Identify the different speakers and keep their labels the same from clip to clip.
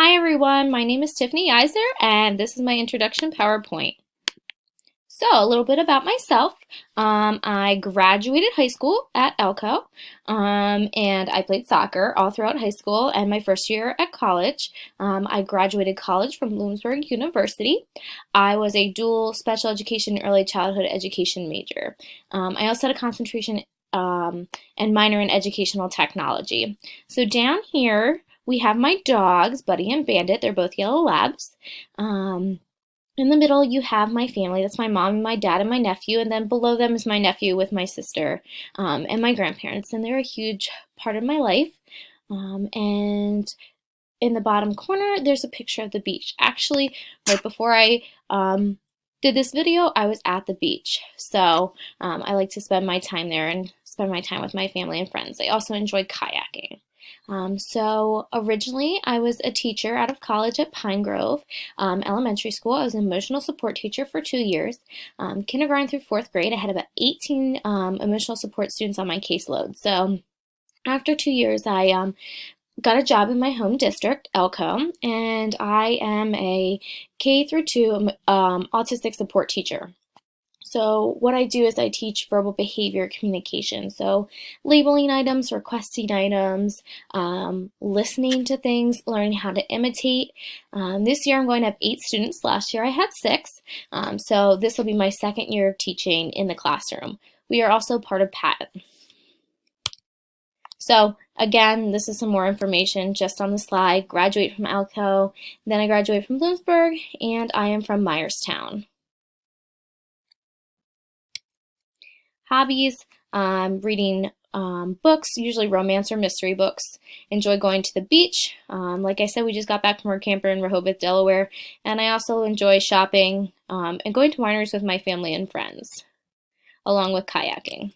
Speaker 1: Hi everyone, my name is Tiffany Iser and this is my introduction PowerPoint. So a little bit about myself. I graduated high school at Elko and I played soccer all throughout high school and my first year at college. I graduated college from Bloomsburg University. I was a dual special education and early childhood education major. I also had a concentration and minor in educational technology. So down here we have my dogs, Buddy and Bandit. They're both yellow labs. In the middle, you have my family. That's my mom and my dad and my nephew. And then below them is my nephew with my sister and my grandparents. And they're a huge part of my life. And in the bottom corner, there's a picture of the beach. Actually, right before I did this video, I was at the beach. So I like to spend my time there and spend my time with my family and friends. I also enjoy kayaking. So originally I was a teacher out of college at Pine Grove Elementary School. I was an emotional support teacher for 2 years. Kindergarten through 4th grade, I had about 18 emotional support students on my caseload. So after 2 years, I got a job in my home district, Elko, and I am a K through 2 autistic support teacher. So what I do is I teach verbal behavior communication. So labeling items, requesting items, listening to things, learning how to imitate. This year I'm going to have 8 students. Last year I had 6. So this will be my 2nd year of teaching in the classroom. We are also part of Patent. So again, this is some more information just on the slide. Graduate from Elko, then I graduated from Bloomsburg, and I am from Myerstown. Hobbies, reading books, usually romance or mystery books. Enjoy going to the beach. Like I said, we just got back from our camper in Rehoboth, Delaware. And I also enjoy shopping and going to wineries with my family and friends, along with kayaking.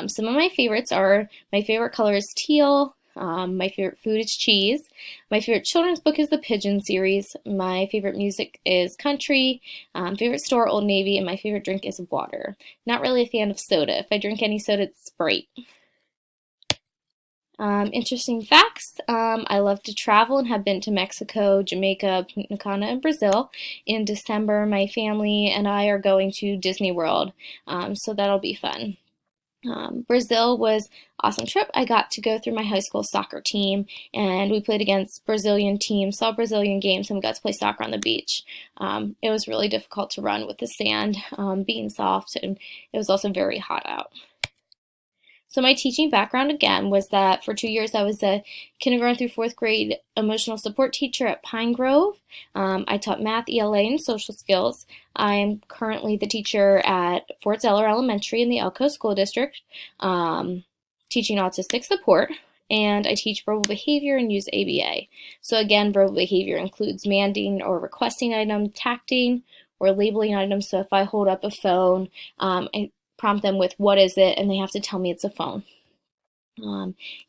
Speaker 1: Some of my favorites are, my favorite color is teal. My favorite food is cheese. My favorite children's book is the Pigeon series. My favorite music is country. Favorite store, Old Navy, and my favorite drink is water. Not really a fan of soda. If I drink any soda, it's Sprite. Interesting facts. I love to travel and have been to Mexico, Jamaica, Punta Cana, and Brazil. In December, my family and I are going to Disney World, so that'll be fun. Brazil was an awesome trip. I got to go through my high school soccer team and we played against Brazilian teams, saw Brazilian games, and we got to play soccer on the beach. It was really difficult to run with the sand being soft, and it was also very hot out. So my teaching background again was that for 2 years I was a kindergarten through 4th grade emotional support teacher at Pine Grove. I taught math, ELA, and social skills. I'm currently the teacher at Fort Zeller Elementary in the Elko School District, teaching autistic support, and I teach verbal behavior and use ABA. So again, verbal behavior includes mandating or requesting items, tacting, or labeling items. So if I hold up a phone, I prompt them with what is it, and they have to tell me it's a phone.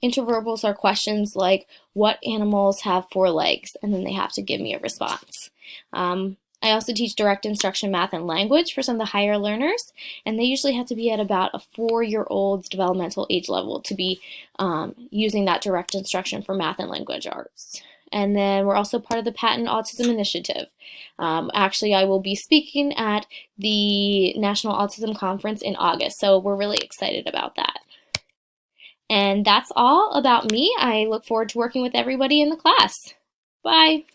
Speaker 1: Interverbals are questions like what animals have 4 legs, and then they have to give me a response. I also teach direct instruction math and language for some of the higher learners, and they usually have to be at about a 4-year-old's developmental age level to be using that direct instruction for math and language arts. And then we're also part of the Patent Autism Initiative. Actually, I will be speaking at the National Autism Conference in August, so we're really excited about that. And that's all about me. I look forward to working with everybody in the class. Bye.